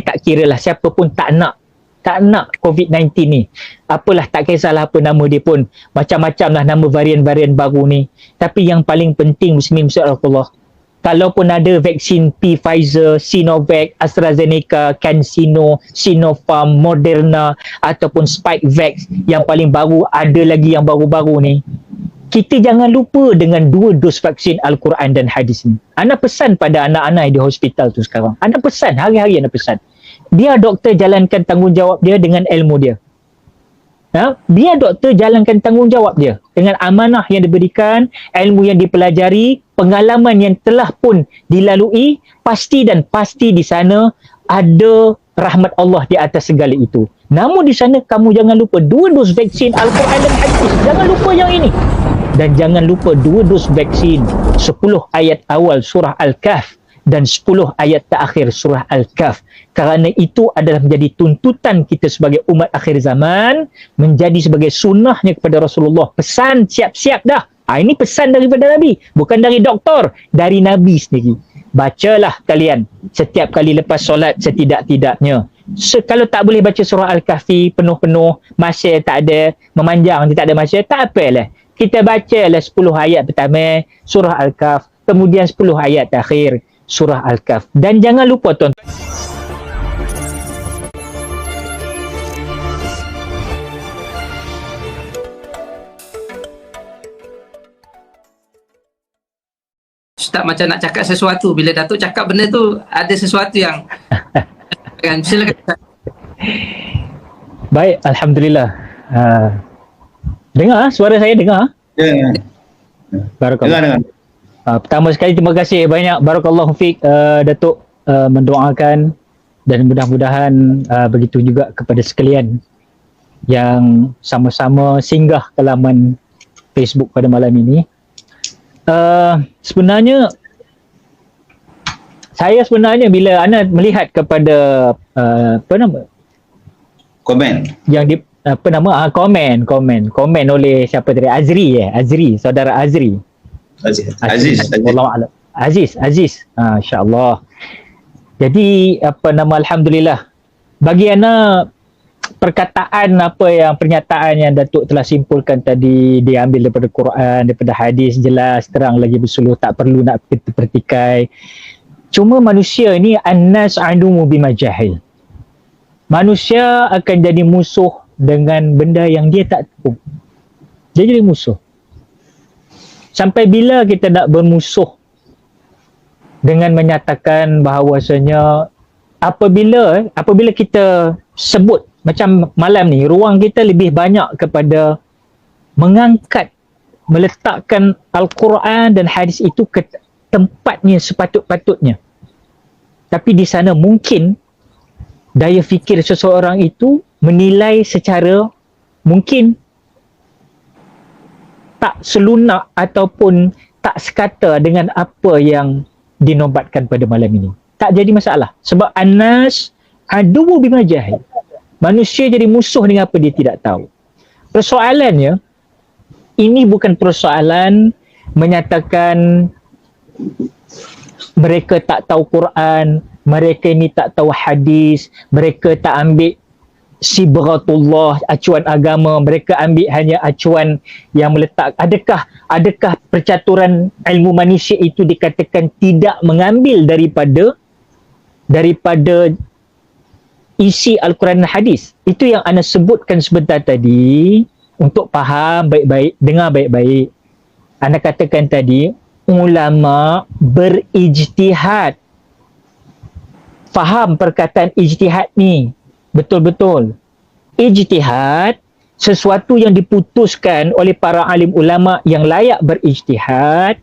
tak kira lah siapa pun tak nak COVID-19 ni. Apalah, tak kisahlah apa nama dia pun. Macam-macam lah nama varian-varian baru ni. Tapi yang paling penting muslimin Allah, kalaupun ada vaksin Pfizer, Sinovac, AstraZeneca, CanSino, Sinopharm, Moderna ataupun Spikevax yang paling baru, ada lagi yang baru-baru ni, kita jangan lupa dengan 2 dos vaksin Al-Quran dan hadis ni. Ana pesan pada anak-anak di hospital tu sekarang. Ana pesan, hari-hari ana pesan. Biar doktor jalankan tanggungjawab dia dengan ilmu dia. Biar doktor jalankan tanggungjawab dia dengan amanah yang diberikan, ilmu yang dipelajari, pengalaman yang telah pun dilalui, pasti di sana ada rahmat Allah di atas segala itu. Namun di sana kamu jangan lupa 2 dos vaksin Al-Quran dan hadis. Jangan lupa yang ini. Dan jangan lupa 2 dos vaksin 10 ayat awal surah Al-Kahf dan 10 ayat terakhir surah Al-Kahf. Kerana itu adalah menjadi tuntutan kita sebagai umat akhir zaman, menjadi sebagai sunnahnya kepada Rasulullah. Pesan siap-siap dah. Ini pesan daripada Nabi, bukan dari doktor, dari Nabi sendiri. Bacalah kalian setiap kali lepas solat setidak-tidaknya. Kalau tak boleh baca surah Al-Kahfi penuh-penuh, masa tak ada, memanjang, tak ada masa, tak apalah. Kita bacalah 10 ayat pertama surah Al-Kahf, kemudian 10 ayat terakhir surah Al-Kahf. Dan jangan lupa tuan. Ustaz macam nak cakap sesuatu, bila Datuk cakap benda tu ada sesuatu yang kan, silakan. Baik, alhamdulillah. Dengar suara saya, dengar? Ya. Barakallah. Pertama sekali terima kasih banyak, barakallahu fiik Datuk, mendoakan, dan mudah-mudahan begitu juga kepada sekalian yang sama-sama singgah ke laman Facebook pada malam ini. Sebenarnya bila Ana melihat kepada Komen yang komen oleh siapa tadi, Azri, saudara Aziz. Wallahualam. Aziz. Insya-Allah. Jadi alhamdulillah, bagi Ana pernyataan yang Datuk telah simpulkan tadi, dia ambil daripada Quran, daripada hadis, jelas, terang lagi bersuluh, tak perlu nak pertikai. Cuma manusia ni annas adumu bima jahil. Manusia akan jadi musuh dengan benda yang dia tak tahu. Dia jadi musuh. Sampai bila kita nak bermusuh dengan menyatakan bahawasanya apabila kita sebut macam malam ni, ruang kita lebih banyak kepada meletakkan Al-Quran dan hadis itu ke tempatnya sepatut-patutnya. Tapi di sana mungkin daya fikir seseorang itu menilai secara mungkin tak selunak ataupun tak sekata dengan apa yang dinobatkan pada malam ini. Tak jadi masalah. Sebab annas aduwu bima jahil. Manusia jadi musuh dengan apa dia tidak tahu. Persoalannya, ini bukan persoalan menyatakan mereka tak tahu Quran, mereka ini tak tahu hadis, mereka tak ambil sibratullah, acuan agama, mereka ambil hanya acuan yang meletak. Adakah percaturan ilmu manusia itu dikatakan tidak mengambil daripada isi Al-Quran dan hadis? Itu yang Ana sebutkan sebentar tadi. Untuk faham baik-baik, dengar baik-baik. Ana katakan tadi, ulama berijtihad. Faham perkataan ijtihad ni betul-betul. Ijtihad, sesuatu yang diputuskan oleh para alim ulama yang layak berijtihad.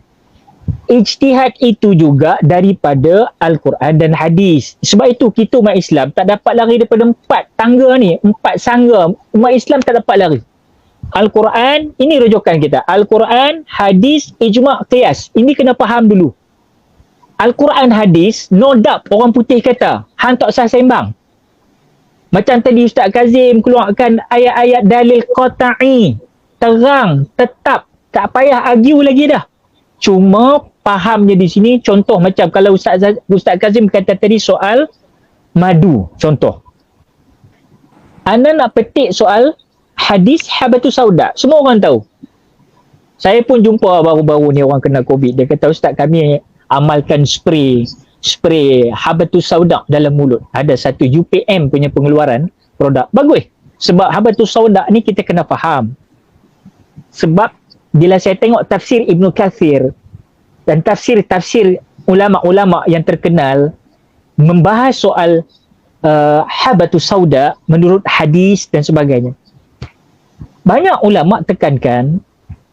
Ijtihad itu juga daripada Al-Quran dan hadis. Sebab itu kita umat Islam tak dapat lari daripada 4 tangga ni, 4 sangga. Umat Islam tak dapat lari. Al-Quran, ini rujukan kita. Al-Quran, hadis, ijma', qiyas. Ini kena faham dulu. Al-Quran, hadis, no doubt orang putih kata, hang tak sah sembang. Macam tadi Ustaz Kazim keluarkan ayat-ayat dalil qata'i, terang, tetap, tak payah argue lagi dah. Cuma fahamnya di sini, contoh macam kalau Ustaz Kazim kata tadi soal madu contoh. Anda nak petik soal hadis habatus sauda, semua orang tahu. Saya pun jumpa baru-baru ni orang kena COVID, dia kata ustaz kami amalkan spray habatus sauda dalam mulut. Ada satu UPM punya pengeluaran produk bagus. Sebab habatus sauda ni kita kena faham. Sebab bila saya tengok tafsir Ibnu Kathir dan tafsir ulama-ulama yang terkenal membahas soal habatus sauda menurut hadis dan sebagainya. Banyak ulama tekankan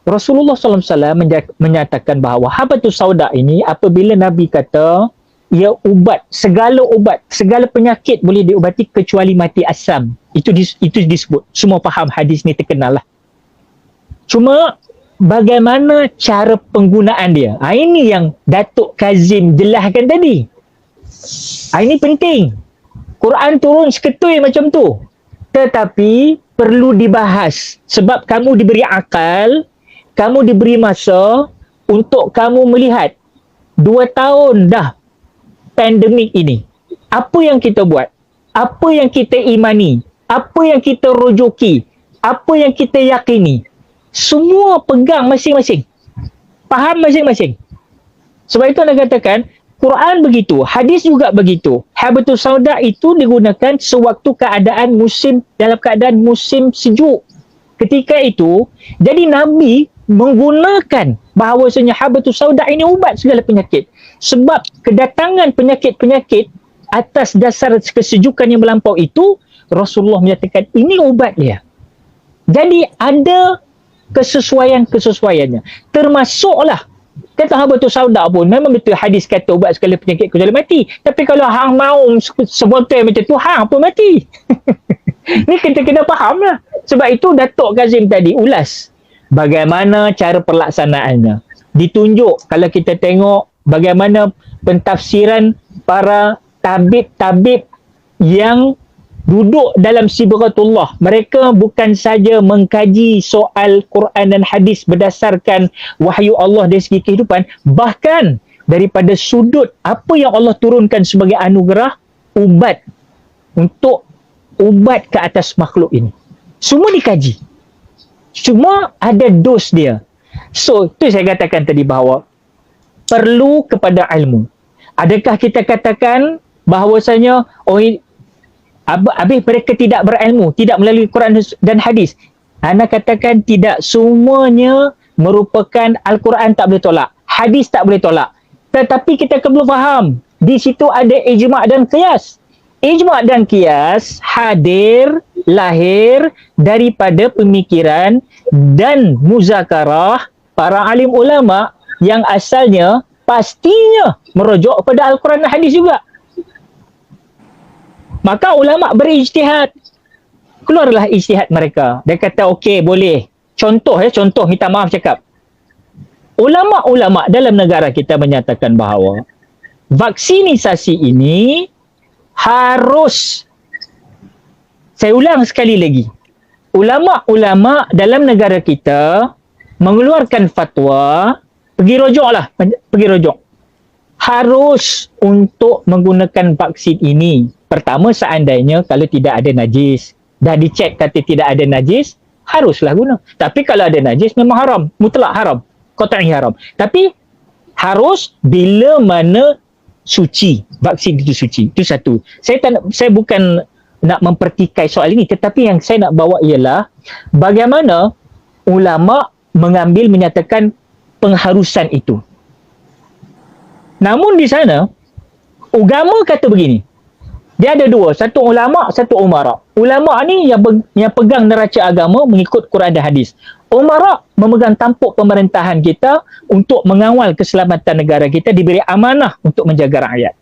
Rasulullah SAW menyatakan bahawa habatus sauda ini apabila Nabi kata ia ubat, segala penyakit boleh diubati kecuali mati asam. Itu disebut. Semua faham hadis ni terkenal lah. Cuma bagaimana cara penggunaan dia? Ini yang Datuk Kazim jelaskan tadi. Ini penting. Quran turun seketui macam tu. Tetapi perlu dibahas. Sebab kamu diberi akal, kamu diberi masa untuk kamu melihat 2 tahun dah pandemik ini. Apa yang kita buat? Apa yang kita imani? Apa yang kita rujuki? Apa yang kita yakini? Semua pegang masing-masing. Faham masing-masing. Sebab itu anda katakan, Quran begitu, hadis juga begitu. Habatus sauda itu digunakan sewaktu dalam keadaan musim sejuk. Ketika itu, jadi Nabi menggunakan bahawasanya habatus sauda ini ubat segala penyakit. Sebab kedatangan penyakit-penyakit atas dasar kesejukan yang melampau itu, Rasulullah menyatakan ini ubat dia. Jadi ada kesesuaiannya. Termasuklah kata habatus sauda pun memang betul hadis kata ubat segala penyakit kecuali mati. Tapi kalau hang mau sebotol macam tu, hang pun mati. Ni kita kena faham lah. Sebab itu Datuk Kazim tadi ulas bagaimana cara pelaksanaannya. Ditunjuk kalau kita tengok bagaimana pentafsiran para tabib-tabib yang duduk dalam Sibghatullah. Mereka bukan saja mengkaji soal Quran dan hadis berdasarkan wahyu Allah dari segi kehidupan, bahkan daripada sudut apa yang Allah turunkan sebagai anugerah, ubat ke atas makhluk ini. Semua dikaji. Cuma ada dos dia. So, tu saya katakan tadi bahawa perlu kepada ilmu. Adakah kita katakan bahawasanya habis mereka tidak berilmu, tidak melalui Quran dan hadis? Ana katakan tidak semuanya merupakan Al-Quran tak boleh tolak, hadis tak boleh tolak. Tetapi kita perlu faham, di situ ada ijma' dan qiyas. Ijma' dan qiyas lahir daripada pemikiran dan muzakarah para alim ulama yang asalnya pastinya merujuk kepada Al-Quran dan hadis juga. Maka ulama berijtihad. Keluarlah ijtihad mereka. Dia kata okey boleh. Contoh minta maaf cakap. Ulama-ulama dalam negara kita menyatakan bahawa vaksinisasi ini harus, saya ulang sekali lagi, ulama-ulama dalam negara kita mengeluarkan fatwa, pergi rujuk, harus untuk menggunakan vaksin ini. Pertama, seandainya kalau tidak ada najis, dah dicek kata tidak ada najis, haruslah guna. Tapi kalau ada najis memang haram, mutlak haram, qat'i haram. Tapi harus bila mana suci, vaksin itu suci. Itu satu. Saya bukan nak mempertikai soal ini, tetapi yang saya nak bawa ialah bagaimana ulama menyatakan pengharusan itu. Namun di sana agama kata begini. Dia ada dua, satu ulama, satu umara. Ulama ni yang pegang neraca agama mengikut Quran dan hadis. Umara memegang tampuk pemerintahan kita untuk mengawal keselamatan negara kita, diberi amanah untuk menjaga rakyat.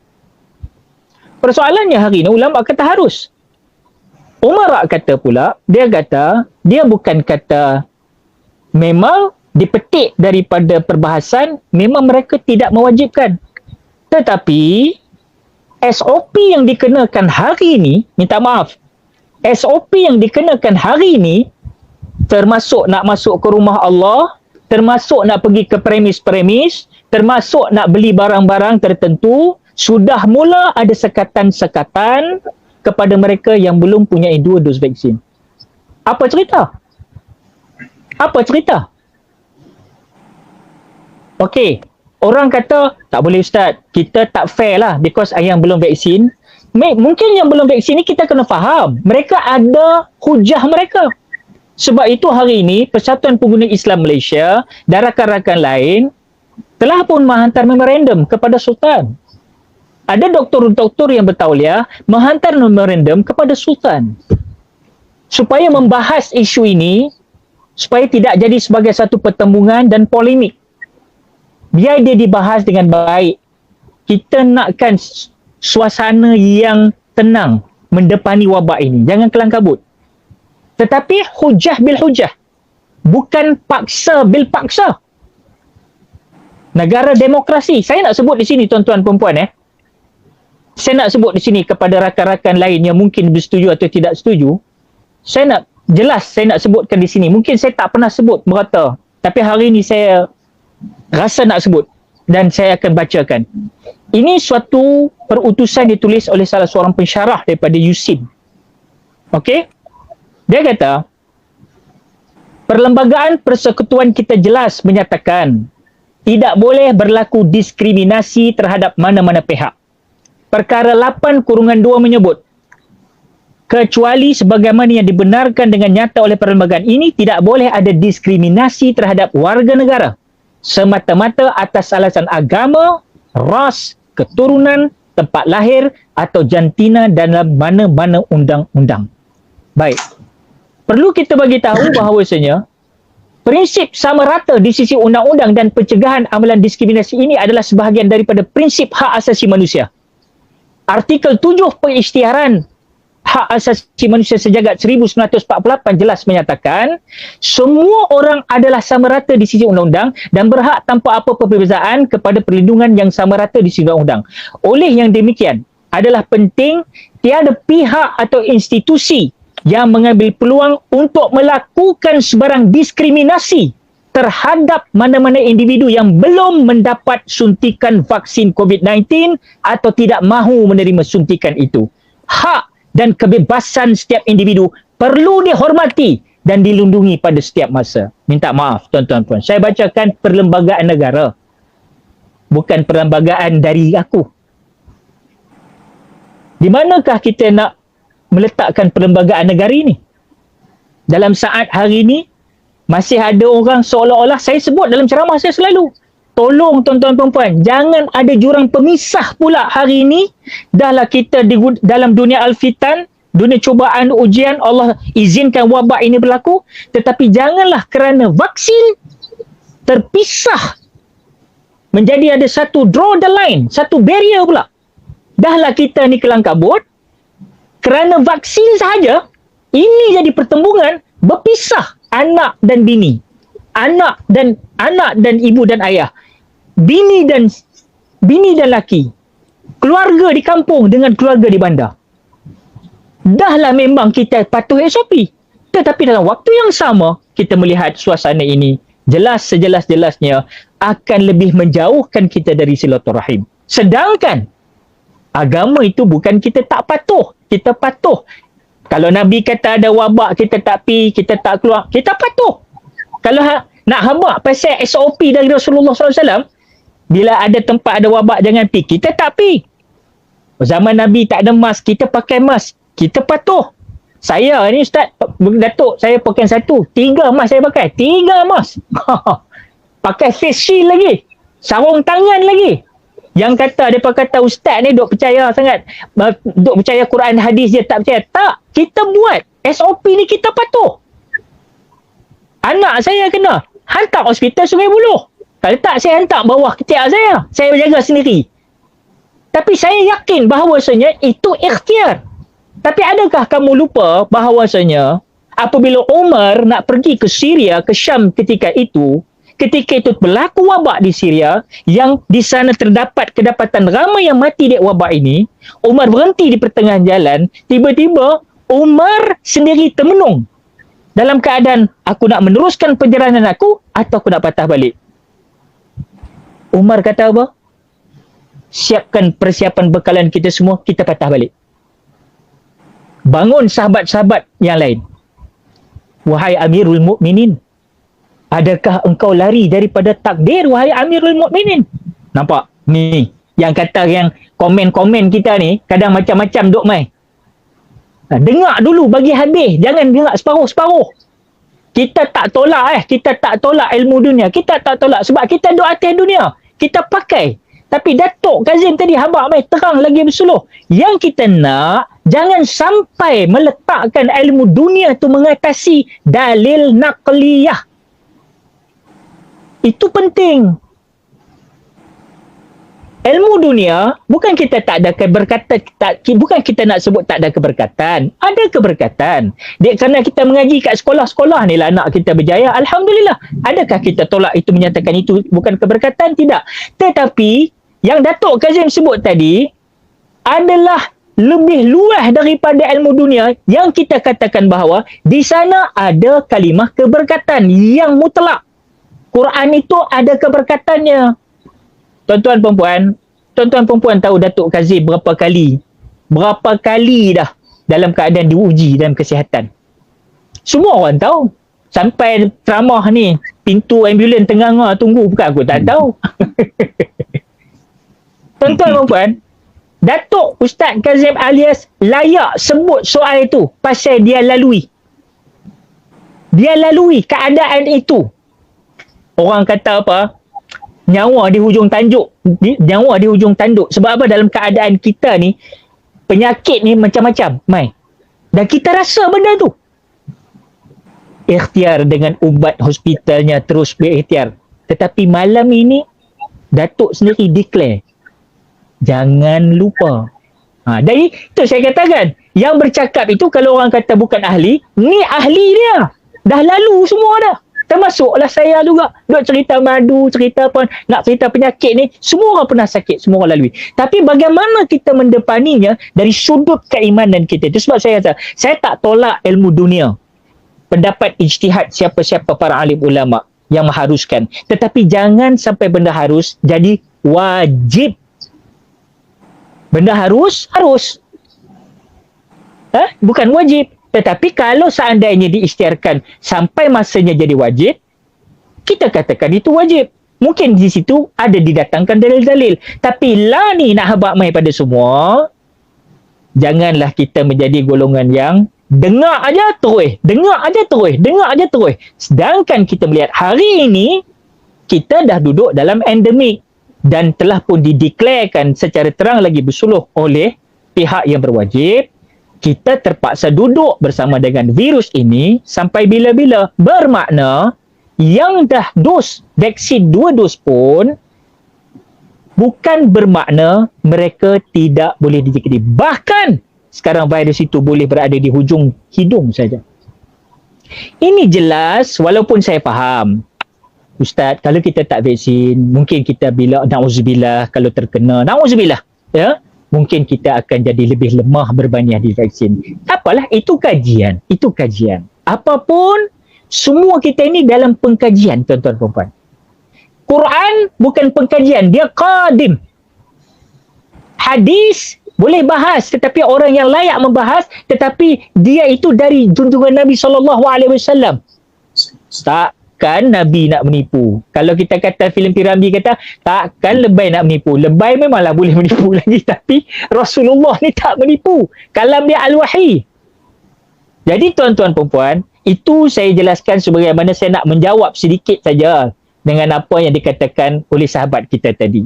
Persoalannya hari ini ulama kata harus. Umara kata pula, dia bukan kata memang dipetik daripada perbahasan, memang mereka tidak mewajibkan. Tetapi SOP yang dikenakan hari ini, minta maaf, SOP yang dikenakan hari ini termasuk nak masuk ke rumah Allah, termasuk nak pergi ke premis-premis, termasuk nak beli barang-barang tertentu, Sudah mula ada sekatan-sekatan kepada mereka yang belum punya 2 dos vaksin. Apa cerita? Apa cerita? Okey, orang kata, tak boleh Ustaz, kita tak fair lah because yang belum vaksin. Mungkin yang belum vaksin ni kita kena faham. Mereka ada hujah mereka. Sebab itu hari ini, Persatuan Pengguna Islam Malaysia dan rakan-rakan lain telah pun menghantar memorandum kepada Sultan. Ada doktor-doktor yang bertauliah menghantar memorandum kepada Sultan supaya membahas isu ini supaya tidak jadi sebagai satu pertembungan dan polemik. Biar dia dibahas dengan baik. Kita nakkan suasana yang tenang mendepani wabak ini. Jangan kelang kabut. Tetapi hujah bil hujah. Bukan paksa bil paksa. Negara demokrasi. Saya nak sebut di sini tuan-tuan perempuan Saya nak sebut di sini kepada rakan-rakan lain yang mungkin bersetuju atau tidak setuju. Saya nak jelas, saya nak sebutkan di sini. Mungkin saya tak pernah sebut merata. Tapi hari ini saya rasa nak sebut. Dan saya akan bacakan. Ini suatu perutusan ditulis oleh salah seorang pensyarah daripada USIN. Okey? Dia kata, Perlembagaan Persekutuan kita jelas menyatakan tidak boleh berlaku diskriminasi terhadap mana-mana pihak. Perkara 8/2 menyebut, kecuali sebagaimana yang dibenarkan dengan nyata oleh perlembagaan ini, tidak boleh ada diskriminasi terhadap warga negara semata-mata atas alasan agama, ras, keturunan, tempat lahir atau jantina dalam mana-mana undang-undang. Baik. Perlu kita bagi tahu bahawasanya prinsip sama rata di sisi undang-undang dan pencegahan amalan diskriminasi ini adalah sebahagian daripada prinsip hak asasi manusia. Artikel 7 Perisytiharan Hak Asasi Manusia Sejagat 1948 jelas menyatakan semua orang adalah sama rata di sisi undang-undang dan berhak tanpa apa perbezaan kepada perlindungan yang sama rata di sisi undang-undang. Oleh yang demikian, adalah penting tiada pihak atau institusi yang mengambil peluang untuk melakukan sebarang diskriminasi terhadap mana-mana individu yang belum mendapat suntikan vaksin COVID-19 atau tidak mahu menerima suntikan itu. Hak dan kebebasan setiap individu perlu dihormati dan dilindungi pada setiap masa. Minta maaf tuan-tuan puan. Saya bacakan perlembagaan negara. Bukan perlembagaan dari aku. Di manakah kita nak meletakkan perlembagaan negara ini? Dalam saat hari ini, masih ada orang seolah-olah, saya sebut dalam ceramah saya selalu, tolong tuan-tuan perempuan, jangan ada jurang pemisah pula hari ini. Dahlah kita dalam dunia alfitan, dunia cubaan, ujian, Allah izinkan wabak ini berlaku, tetapi janganlah kerana vaksin terpisah menjadi ada satu draw the line, satu barrier pula. Dahlah kita ni kelang kabut, kerana vaksin sahaja, ini jadi pertembungan, berpisah anak dan bini, anak dan ibu dan ayah, bini dan laki, keluarga di kampung dengan keluarga di bandar. Dahlah memang kita patuh SOP, tetapi dalam waktu yang sama kita melihat suasana ini jelas sejelas-jelasnya akan lebih menjauhkan kita dari silaturahim. Sedangkan agama itu bukan kita tak patuh, kita patuh. Kalau Nabi kata ada wabak, kita tak pi, kita tak keluar, kita patuh. Kalau nak habaq pasal SOP dari Rasulullah SAW, bila ada tempat ada wabak jangan pi, kita tak pi. Zaman Nabi tak ada mask, kita pakai mask, kita patuh. Saya ni Ustaz, Datuk, saya pakai 3 mask saya pakai, 3 mask. Pakai face shield lagi, sarung tangan lagi. Yang kata, mereka kata Ustaz ni duk percaya sangat, duk percaya Quran hadis je tak percaya. Tak, kita buat SOP ni, kita patuh. Anak saya kena hantar hospital Sungai Buloh, kalau tak saya hantar bawah ketiak saya jaga sendiri. Tapi saya yakin bahawasanya itu ikhtiar. Tapi adakah kamu lupa bahawasanya apabila Umar nak pergi ke Syria, ke Syam ketika itu berlaku wabak di Syria, yang di sana terdapat kedapatan ramai yang mati di wabak ini, Umar berhenti di pertengahan jalan, tiba-tiba Umar sendiri termenung dalam keadaan, aku nak meneruskan perjalanan aku atau aku nak patah balik. Umar kata apa? siapkan persiapan bekalan kita semua, kita patah balik. Bangun sahabat-sahabat yang lain. Wahai Amirul Mukminin, adakah engkau lari daripada takdir, wahai Amirul Mukminin? Nampak? Ni, yang kata yang komen-komen kita ni, kadang macam-macam duk mai. Dengar dulu bagi habis, jangan dengar separuh-separuh. Kita tak tolak ilmu dunia, kita tak tolak sebab kita duk atas dunia, kita pakai. Tapi Datuk Kazim tadi habaq mai terang lagi bersuluh. Yang kita nak, jangan sampai meletakkan ilmu dunia tu mengatasi dalil naqliyah. Itu penting. Ilmu dunia, bukan kita tak ada keberkatan, bukan kita nak sebut tak ada keberkatan. Ada keberkatan. Kerana kita mengaji kat sekolah-sekolah ni lah anak kita berjaya, Alhamdulillah. Adakah kita tolak itu, menyatakan itu bukan keberkatan? Tidak. Tetapi, yang Datuk Kazim sebut tadi, adalah lebih luas daripada ilmu dunia yang kita katakan bahawa di sana ada kalimah keberkatan yang mutlak. Quran itu ada keberkatannya. Tuan-tuan perempuan tahu Datuk Kazim berapa kali dah dalam keadaan diuji dalam kesihatan. Semua orang tahu. Sampai ceramah ni, pintu ambulan tengah tunggu, bukan aku tak tahu. Tuan-tuan perempuan, Datuk Ustaz Kazim alias layak sebut soal itu pasal dia lalui. Dia lalui keadaan itu. Orang kata apa? Nyawa di hujung tanduk. Sebab apa? Dalam keadaan kita ni, penyakit ni macam-macam, Mai. Dan kita rasa benda tu. Ikhtiar dengan ubat hospitalnya, terus berikhtiar. Tetapi malam ini, Datuk sendiri declare, jangan lupa. Jadi, itu saya katakan, yang bercakap itu kalau orang kata bukan ahli, ni ahli dia. Dah lalu semua dah. Termasuklah saya juga. Duk cerita madu, cerita apa, nak cerita penyakit ni, semua orang pernah sakit, semua orang lalui. Tapi bagaimana kita mendepaninya dari sudut keimanan kita. Itu sebab saya kata, saya tak tolak ilmu dunia. Pendapat ijtihad siapa-siapa para alim ulama yang mengharuskan. Tetapi jangan sampai benda harus jadi wajib. Benda harus. Bukan wajib. Tetapi kalau seandainya diisytiharkan sampai masanya jadi wajib, kita katakan itu wajib. Mungkin di situ ada didatangkan dalil-dalil. Tapi lah ni nak habaq mai pada semua, janganlah kita menjadi golongan yang dengar aja terus. Sedangkan kita melihat hari ini, kita dah duduk dalam endemik dan telah pun dideklarkan secara terang lagi bersuluh oleh pihak yang berwajib. Kita terpaksa duduk bersama dengan virus ini sampai bila-bila. Bermakna yang dah dos vaksin 2 dos pun bukan bermakna mereka tidak boleh dijangkiti. Bahkan sekarang virus itu boleh berada di hujung hidung saja. Ini jelas, walaupun saya faham, Ustaz, kalau kita tak vaksin, mungkin kita bila na'udzubillah kalau terkena, na'udzubillah, ya, mungkin kita akan jadi lebih lemah berbanding divaksin. Apalah, itu kajian. Apapun, semua kita ini dalam pengkajian, tuan-tuan perempuan. Quran bukan pengkajian, dia qadim. Hadis boleh bahas, tetapi orang yang layak membahas, tetapi dia itu dari junjungan Nabi SAW. Takkan Nabi nak menipu. Kalau kita kata filem Piramli kata, takkan lebay nak menipu. Lebay memanglah boleh menipu lagi, tapi Rasulullah ni tak menipu. Kalam dia al-wahyi. Jadi tuan-tuan perempuan, itu saya jelaskan sebagaimana saya nak menjawab sedikit saja dengan apa yang dikatakan oleh sahabat kita tadi.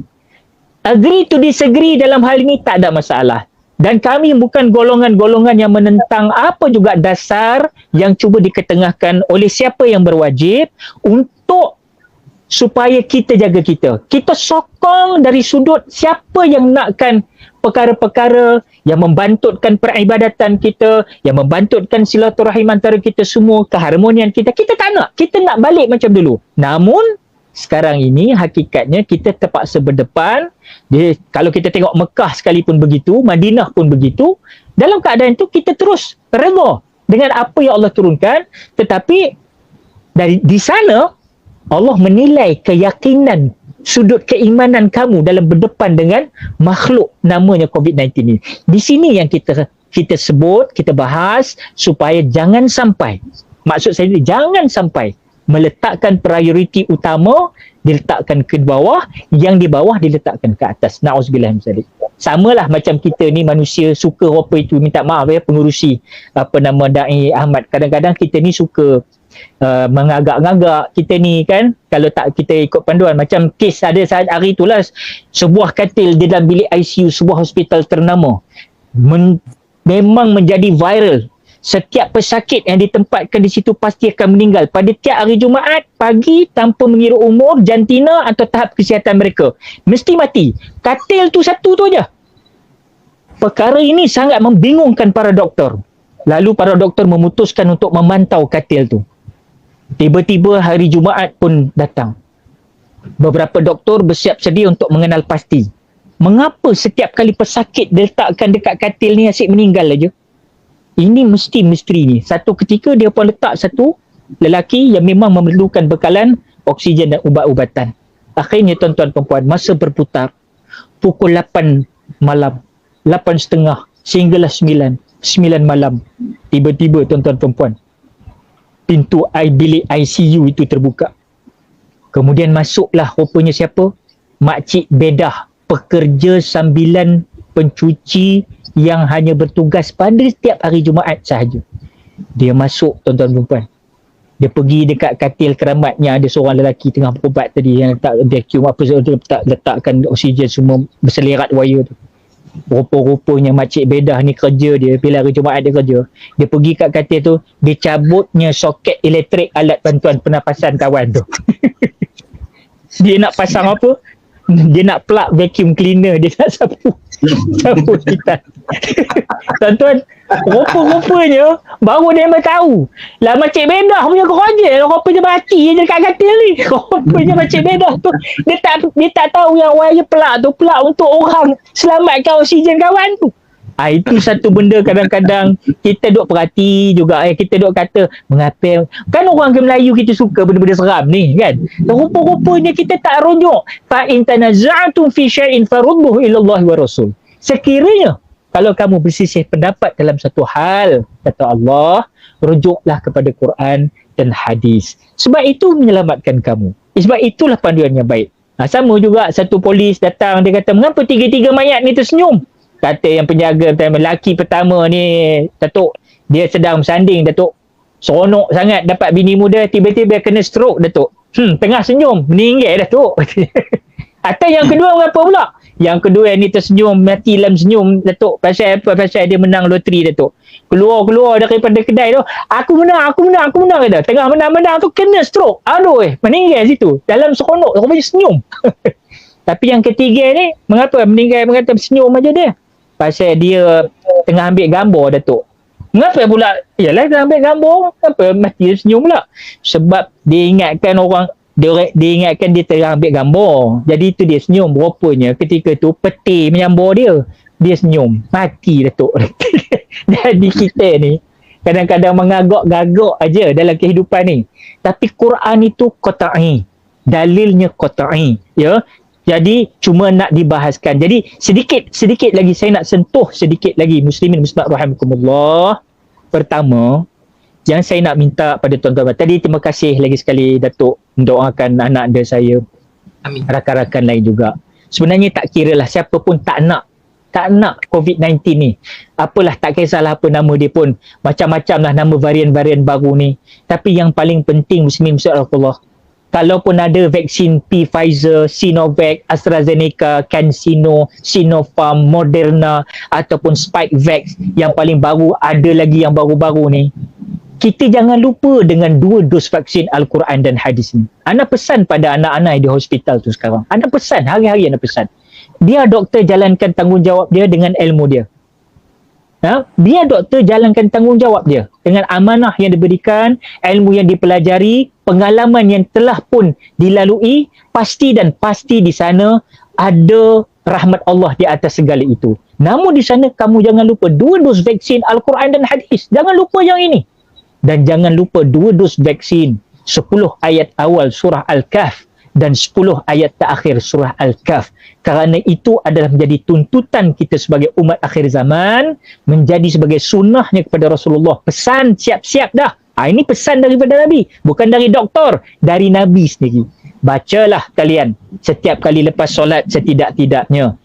Agree to disagree dalam hal ini tak ada masalah. Dan kami bukan golongan-golongan yang menentang apa juga dasar yang cuba diketengahkan oleh siapa yang berwajib untuk supaya kita jaga kita. Kita sokong dari sudut siapa yang nakkan perkara-perkara yang membantutkan peribadatan kita, yang membantutkan silaturahim antara kita semua, keharmonian kita. Kita tak nak. Kita nak balik macam dulu. Namun, sekarang ini hakikatnya kita terpaksa berdepan. Kalau kita tengok Mekah sekalipun begitu, Madinah pun begitu, dalam keadaan itu kita terus redha dengan apa yang Allah turunkan, tetapi di sana Allah menilai keyakinan sudut keimanan kamu dalam berdepan dengan makhluk namanya COVID-19 ini. Di sini yang kita sebut, kita bahas supaya jangan sampai, maksud saya jangan sampai meletakkan prioriti utama diletakkan ke bawah, yang di bawah diletakkan ke atas. Na'udzubillah min zalik. Samalah macam kita ni manusia suka apa itu, minta maaf pengurusi Dai Ahmad. Kadang-kadang kita ni suka mengagak-ngagak kita ni kan, kalau tak kita ikut panduan. Macam kes ada saat hari itulah, sebuah katil di dalam bilik ICU sebuah hospital ternama memang menjadi viral. Setiap pesakit yang ditempatkan di situ pasti akan meninggal pada tiap hari Jumaat pagi tanpa mengira umur, jantina atau tahap kesihatan mereka. Mesti mati. Katil tu satu tu aja. Perkara ini sangat membingungkan para doktor. Lalu para doktor memutuskan untuk memantau katil tu. Tiba-tiba hari Jumaat pun datang. Beberapa doktor bersiap sedia untuk mengenal pasti. Mengapa setiap kali pesakit diletakkan dekat katil ni asyik meninggal aja? Ini mesti misteri ni. Satu ketika dia pun letak satu lelaki yang memang memerlukan bekalan oksigen dan ubat-ubatan. Akhirnya tuan-tuan dan puan, masa berputar pukul 8 malam, 8.30 sehinggalah 9 malam. Tiba-tiba tuan-tuan dan puan, pintu bilik ICU itu terbuka. Kemudian masuklah rupanya siapa? Makcik Bedah, pekerja sambilan pencuci yang hanya bertugas pada setiap hari Jumaat sahaja. Dia masuk, tuan-tuan dan puan. Dia pergi dekat katil keramatnya, ada seorang lelaki tengah berubat tadi yang letak vacuum apa letakkan oksigen semua berselerat wire tu. Rupa-rupanya Makcik Bedah ni kerja dia, bila hari Jumaat dia kerja, dia pergi kat katil tu, dia cabutnya soket elektrik alat bantuan pernafasan kawan tu. Dia nak pasang apa? Dia nak plug vacuum cleaner, dia nak sapu kita. Tuan-tuan, rupa-rupanya baru dia memang tahu lah Makcik Bedah punya kerja, rupanya mati je dekat katil ni. Rupanya Makcik Bedah tu dia tak tahu yang wire plug untuk orang selamatkan oksigen kawan tu. Itu satu benda kadang-kadang kita duk perhati juga, kita duk kata mengapa kan orang ke Melayu kita suka benda-benda seram ni kan. Rupa-rupanya kita tak rujuk. Fa in tanaza'tum fi syai'in farudduhu ila Allah wa Rasul. Sekiranya kalau kamu bersisih pendapat dalam satu hal, kata Allah, rujuklah kepada Quran dan hadis. Sebab itu menyelamatkan kamu. Sebab itulah panduan yang baik. Sama juga satu polis datang, dia kata, mengapa tiga-tiga mayat ni tersenyum? Kata yang penjaga lelaki pertama ni, Datuk, dia sedang bersanding, Datuk. Seronok sangat dapat bini muda, tiba-tiba kena stroke, Datuk. Tengah senyum, meninggal, Datuk. Atau yang kedua mengapa pula? Yang kedua yang ni tersenyum, mati dalam senyum, Datuk. Pasal apa? Pasal dia menang loteri, Datuk. Keluar daripada kedai tu, aku menang, kata. Tengah menang-menang tu kena stroke. Aduh, meninggal situ. Dalam seronok, rupanya senyum. Tapi yang ketiga ni, mengapa meninggal, mengata senyum aja dia? Pasal dia tengah ambil gambar, Datuk. Mengapa pula? Yalah, tengah ambil gambar. Kenapa mati dia senyum pula? Sebab dia ingatkan orang, dia ingatkan dia tengah ambil gambar. Jadi itu dia senyum. Rupanya ketika tu peti menyambar dia. Dia senyum. Mati, Datuk. Jadi kita ni kadang-kadang mengagak-gagak aja dalam kehidupan ni. Tapi Quran itu qat'i. Dalilnya qat'i. Ya. Jadi cuma nak dibahaskan. Jadi sedikit lagi saya nak sentuh sedikit lagi muslimin muslimat rahimakumullah. Pertama, yang saya nak minta pada tuan-tuan, tadi terima kasih lagi sekali Datuk mendoakan anak anda saya. Amin. Rakan-rakan lain juga. Sebenarnya tak kiralah siapa pun tak nak COVID-19 ni. Apalah, tak kisahlah apa nama dia pun. Macam-macam lah nama varian-varian baru ni. Tapi yang paling penting muslimin muslimat rahimakumullah, kalaupun ada vaksin Pfizer, Sinovac, AstraZeneca, CanSino, Sinopharm, Moderna ataupun Spikevax yang paling baru, ada lagi yang baru-baru ni, kita jangan lupa dengan 2 dos vaksin Al-Quran dan hadis ni. Ana pesan pada anak-anak di hospital tu sekarang. Ana pesan, hari-hari ana pesan. Biar doktor jalankan tanggungjawab dia dengan ilmu dia. Biar doktor jalankan tanggungjawab dia dengan amanah yang diberikan, ilmu yang dipelajari, pengalaman yang telah pun dilalui, pasti di sana ada rahmat Allah di atas segala itu. Namun di sana kamu jangan lupa 2 dos vaksin Al-Quran dan hadis. Jangan lupa yang ini. Dan jangan lupa 2 dos vaksin 10 ayat awal surah Al-Kahf dan 10 ayat terakhir surah Al-Kahf. Kerana itu adalah menjadi tuntutan kita sebagai umat akhir zaman, menjadi sebagai sunnahnya kepada Rasulullah. Pesan siap-siap dah. Ini pesan daripada Nabi, bukan dari doktor, dari Nabi sendiri. Bacalah kalian setiap kali lepas solat setidak-tidaknya.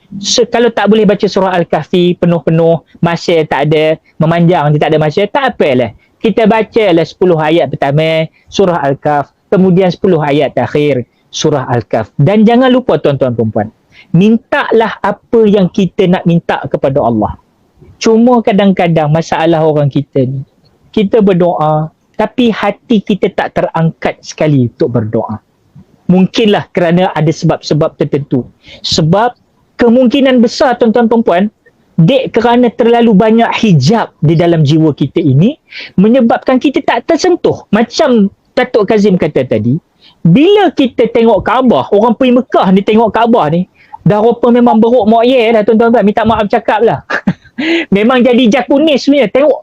Kalau tak boleh baca surah Al-Kahfi penuh-penuh, masa tak ada, memanjang, tak ada masa, tak apalah. Kita bacalah 10 ayat pertama surah Al-Kahf, kemudian 10 ayat terakhir surah Al-Kahf. Dan jangan lupa tuan-tuan perempuan, mintalah apa yang kita nak minta kepada Allah. Cuma kadang-kadang masalah orang kita ni, kita berdoa tapi hati kita tak terangkat sekali untuk berdoa. Mungkinlah kerana ada sebab-sebab tertentu. Sebab kemungkinan besar tuan-tuan perempuan, kerana terlalu banyak hijab di dalam jiwa kita ini, menyebabkan kita tak tersentuh. Macam Datuk Kazim kata tadi, bila kita tengok Kaabah, orang pergi Mekah ni tengok Kaabah ni, dah rupa memang beruk mo'ye dah tuan-tuan, minta maaf cakap lah. Memang jadi jakunis sebenarnya. Tengok,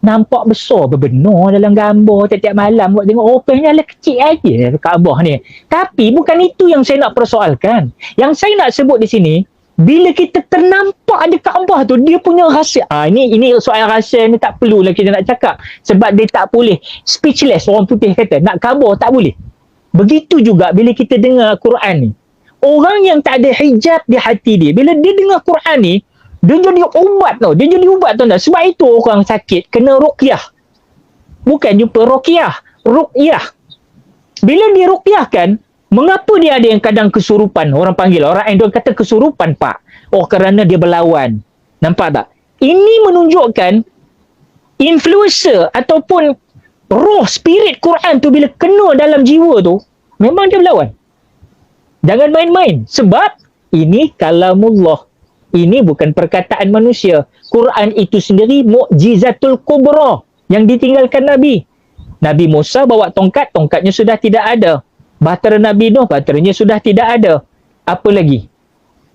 nampak besar berbenar dalam gambar tiap-tiap malam buat tengok, rupanya lah kecil aja Kaabah ni. Tapi bukan itu yang saya nak persoalkan. Yang saya nak sebut di sini, bila kita ternampak ada Kaabah tu, dia punya rahsia. Ini soal rahsia ni tak perlulah kita nak cakap. Sebab dia tak boleh. Speechless, orang putih kata. Nak khabar tak boleh. Begitu juga bila kita dengar Quran ni. Orang yang tak ada hijab di hati dia, bila dia dengar Quran ni, dia jadi ubat tau. Dia jadi ubat tau. Sebab itu orang sakit kena ruqyah. Bukan jumpa ruqyah. Ruqyah. Bila dia ruqyahkan, mengapa dia ada yang kadang kesurupan? Orang panggil, orang Indo kata kesurupan pak. Kerana dia berlawan. Nampak tak? Ini menunjukkan influencer ataupun roh spirit Quran tu bila kena dalam jiwa tu, memang dia berlawan. Jangan main-main. Sebab ini kalamullah. Ini bukan perkataan manusia. Quran itu sendiri mukjizatul kubra yang ditinggalkan Nabi. Nabi Musa bawa tongkat, tongkatnya sudah tidak ada. Bahtera Nabi Nuh, bahteranya sudah tidak ada. Apa lagi?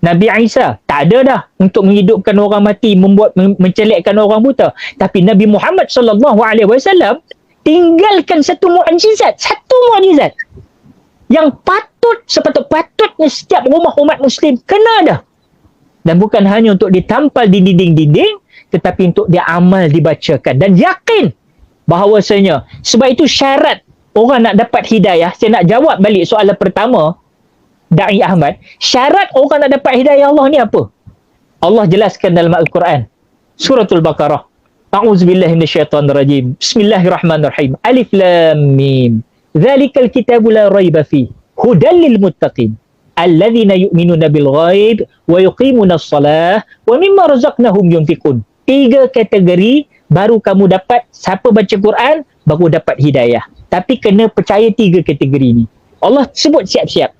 Nabi Isa, tak ada dah untuk menghidupkan orang mati, mencelekkan orang buta. Tapi Nabi Muhammad SAW tinggalkan satu mukjizat, yang sepatutnya setiap rumah umat Muslim kena ada. Dan bukan hanya untuk ditampal di dinding-dinding, tetapi untuk diamal, dibacakan. Dan yakin bahawasanya, sebab itu syarat orang nak dapat hidayah. Saya nak jawab balik soalan pertama Da'i Ahmad. Syarat orang nak dapat hidayah Allah ni apa? Allah jelaskan dalam Al-Quran. Suratul Baqarah. A'udzubillahi minasyaitonirrajim. Bismillahirrahmanirrahim. Alif Lam Mim. Dzalikal kitabu la raiba fihi. Hudal lil muttaqin. Alladzina yu'minuna bil ghaib wa yuqimuna as-salah wa mimma razaqnahum yunfiqun. 3 kategori baru kamu dapat. Siapa baca Quran baru dapat hidayah. Tapi kena percaya 3 kategori ni. Allah sebut siap-siap.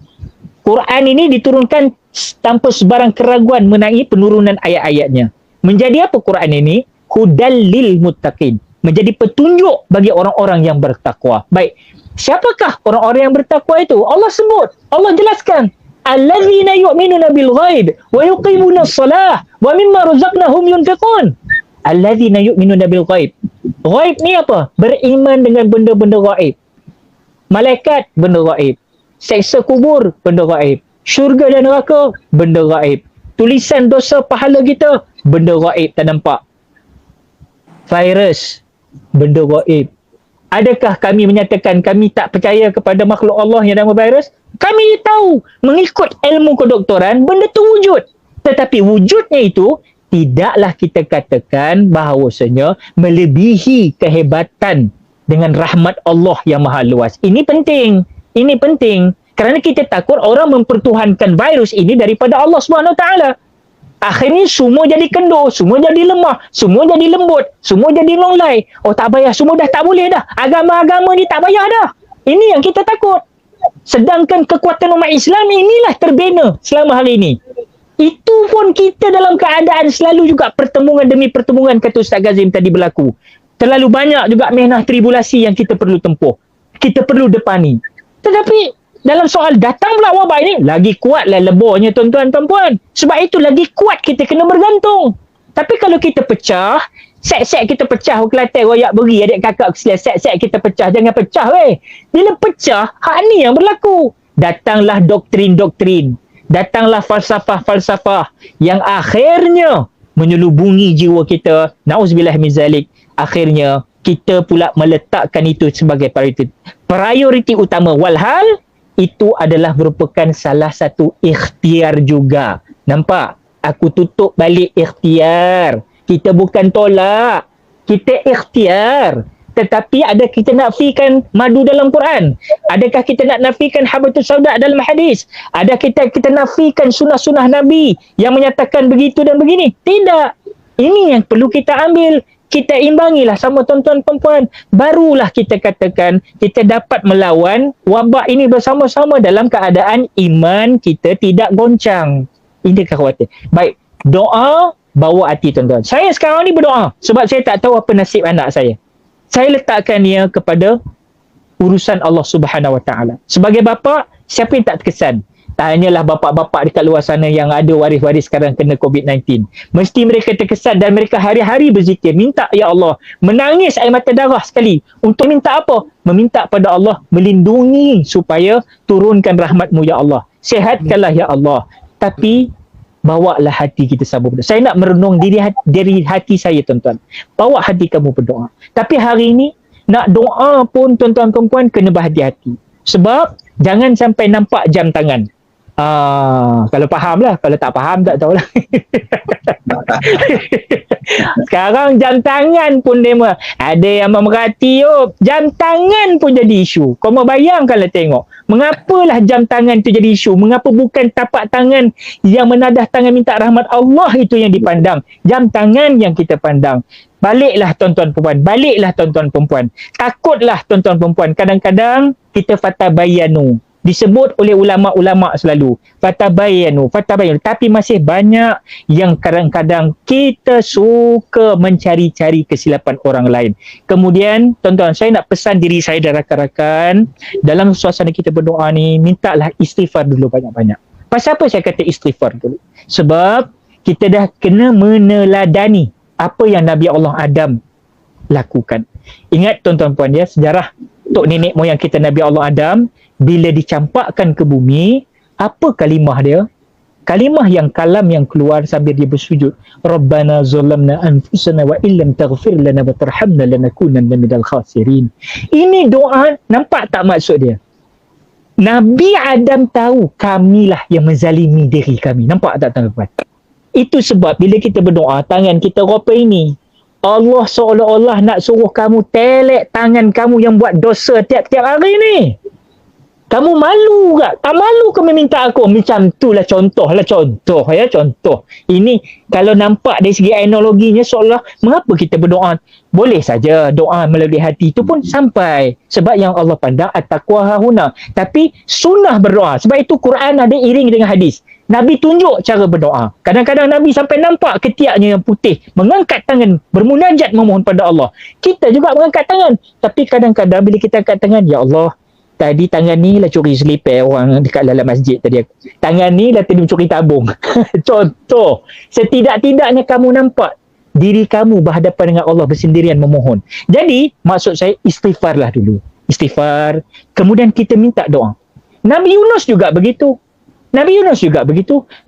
Quran ini diturunkan tanpa sebarang keraguan mengenai penurunan ayat-ayatnya. Menjadi apa Quran ini? Hudal lil muttaqin. Menjadi petunjuk bagi orang-orang yang bertakwa. Baik. Siapakah orang-orang yang bertakwa itu? Allah sebut. Allah jelaskan. Allazina yu'minuna bil ghaib wa yuqimuna as-salah wa mimma razaqnahum yunfiqun. Allazina yu'minuna bil ghaib. Ghaib ni apa? Beriman dengan benda-benda ghaib. Malaikat, benda ghaib. Seksa kubur, benda ghaib. Syurga dan neraka, benda ghaib. Tulisan dosa pahala kita, benda ghaib tak nampak. Virus, benda ghaib. Adakah kami menyatakan kami tak percaya kepada makhluk Allah yang nama virus? Kami tahu mengikut ilmu kedoktoran benda tu wujud. Tetapi wujudnya itu tidaklah kita katakan bahawasanya melebihi kehebatan dengan rahmat Allah yang maha luas. Ini penting. Ini penting. Kerana kita takut orang mempertuhankan virus ini daripada Allah SWT. Akhirnya semua jadi kendur, semua jadi lemah, semua jadi lembut, semua jadi longlai. Tak payah, semua dah tak boleh dah. Agama-agama ni tak payah dah. Ini yang kita takut. Sedangkan kekuatan umat Islam inilah terbina selama hari ini. Itu pun kita dalam keadaan selalu juga pertemuan demi pertemuan, kata Ustaz Kazim tadi berlaku. Terlalu banyak juga mehnah tribulasi yang kita perlu tempuh. Kita perlu depani. Tetapi dalam soal datang pula wabak ini, lagi kuatlah lebornya tuan-tuan dan puan. Sebab itu lagi kuat kita kena bergantung. Tapi kalau kita pecah, Set-set kita pecah Kelantan royak beri adik kakak kesian. Set-set kita pecah. Jangan pecah weh. Bila pecah, hak ni yang berlaku. Datanglah doktrin-doktrin. Datanglah falsafah-falsafah yang akhirnya menyelubungi jiwa kita. Na'udzubillah min zalik. Akhirnya kita pula meletakkan itu sebagai prioriti utama. Walhal itu adalah merupakan salah satu ikhtiar juga. Nampak? Aku tutup balik ikhtiar. Kita bukan tolak. Kita ikhtiar. Tetapi ada kita nafikan madu dalam Quran? Adakah kita nak nafikan habatus sauda dalam hadis? Ada kita nafikan sunnah-sunnah Nabi yang menyatakan begitu dan begini? Tidak. Ini yang perlu kita ambil. Kita imbangilah sama tuan-tuan perempuan. Barulah kita katakan kita dapat melawan wabak ini bersama-sama dalam keadaan iman kita tidak goncang. Ini khawatir. Baik, doa bawa hati tuan-tuan. Saya sekarang ni berdoa sebab saya tak tahu apa nasib anak saya. Saya letakkan dia kepada urusan Allah Subhanahu Wa Taala. Sebagai bapa, siapa yang tak terkesan? Tanyalah bapa-bapa dekat luar sana yang ada waris-waris sekarang kena COVID-19. Mesti mereka terkesan dan mereka hari-hari berzikir. Minta, ya Allah, menangis air mata darah sekali. Untuk minta apa? Meminta pada Allah melindungi supaya turunkan rahmat-Mu, ya Allah. Sihatkanlah, ya Allah. Tapi bawalah hati kita sabar berdoa. Saya nak merenung diri hati saya, tuan-tuan. Bawa hati kamu berdoa. Tapi hari ini nak doa pun tuan-tuan perempuan kena berhati-hati. Sebab jangan sampai nampak jam tangan. Kalau faham lah. Kalau tak faham tak tahulah. Sekarang jam tangan pun demo. Ada yang memerhati, jam tangan pun jadi isu. Kau mau bayangkanlah tengok. Mengapalah jam tangan tu jadi isu? Mengapa bukan tapak tangan yang menadah tangan minta rahmat Allah itu yang dipandang? Jam tangan yang kita pandang. Baliklah tuan-tuan perempuan. Baliklah tuan-tuan perempuan. Takutlah tuan-tuan perempuan. Kadang-kadang kita fatabayanu. Disebut oleh ulama-ulama selalu. Fatabayanu. Tapi masih banyak yang kadang-kadang kita suka mencari-cari kesilapan orang lain. Kemudian, tuan-tuan, saya nak pesan diri saya dan rakan-rakan, dalam suasana kita berdoa ni, mintalah istighfar dulu banyak-banyak. Pasal apa saya kata istighfar dulu? Sebab kita dah kena meneladani apa yang Nabi Allah Adam lakukan. Ingat tuan-tuan puan ya, sejarah tok nenek moyang kita Nabi Allah Adam, bila dicampakkan ke bumi, apa kalimah dia? Kalimah yang kalam yang keluar sambil dia bersujud. Rabbana zalamna anfusana wa illam taghfir lana wa tarhamna lanakunanna minal khasirin. Ini doa, nampak tak maksud dia? Nabi Adam tahu kamilah yang menzalimi diri kami. Nampak tak tuan-tuan? Itu sebab bila kita berdoa, tangan kita ropa ini, Allah seolah-olah nak suruh kamu telek tangan kamu yang buat dosa tiap-tiap hari ni. Kamu malu tak? Tak malu ke meminta aku? Macam tu lah contoh. Ini kalau nampak dari segi analoginya seolah mengapa kita berdoa? Boleh saja doa melalui hati itu pun sampai. Sebab yang Allah pandang at-taqwa hahuna. Tapi sunnah berdoa. Sebab itu Quran ada iring dengan hadis. Nabi tunjuk cara berdoa. Kadang-kadang Nabi sampai nampak ketiaknya yang putih. Mengangkat tangan. Bermunajat memohon pada Allah. Kita juga mengangkat tangan. Tapi kadang-kadang bila kita angkat tangan, ya Allah, tadi tangan ni lah curi selipar orang dekat dalam masjid tadi. Tangan ni lah tadi mencuri tabung. Contoh. Setidak-tidaknya kamu nampak diri kamu berhadapan dengan Allah bersendirian memohon. Jadi, maksud saya istighfarlah dulu. Istighfar. Kemudian kita minta doa. Nabi Yunus juga begitu.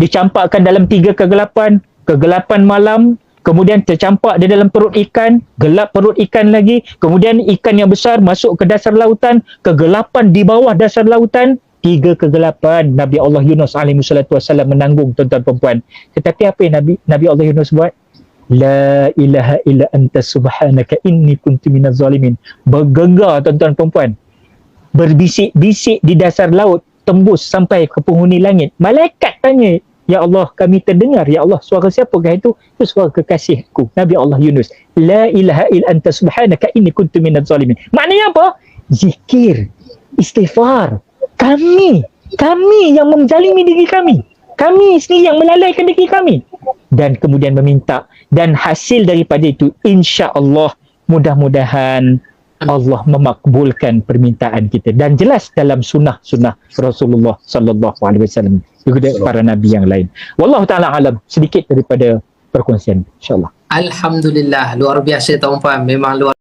Dicampakkan dalam 3 kegelapan. Kegelapan malam. Kemudian tercampak di dalam perut ikan, gelap perut ikan lagi, kemudian ikan yang besar masuk ke dasar lautan, kegelapan di bawah dasar lautan, 3 kegelapan Nabi Allah Yunus alaihissalatu wassalam menanggung tuan-tuan perempuan. Tetapi apa yang Nabi Allah Yunus buat? La ilaha illa anta subhanaka inni kuntu minaz zalimin. Bergegar tuan-tuan perempuan. Berbisik-bisik di dasar laut, tembus sampai ke penghuni langit. Malaikat tanya, ya Allah, kami terdengar, ya Allah, suara siapakah itu? Itu suara kekasihku, Nabi Allah Yunus. La ilaha illa anta subhanaka inni kuntu minaz zalimin. Maknanya apa? Zikir, istighfar. Kami yang menzalimi diri kami. Kami sendiri yang melalaikan diri kami. Dan kemudian meminta. Dan hasil daripada itu, insya-Allah, mudah-mudahan Allah memakbulkan permintaan kita. Dan jelas dalam sunnah-sunnah Rasulullah sallallahu alaihi wasallam juga para nabi yang lain. Wallahu taala alam, sedikit daripada perkongsian, insya-Allah. Alhamdulillah, luar biasa Tuan Puan, memang luar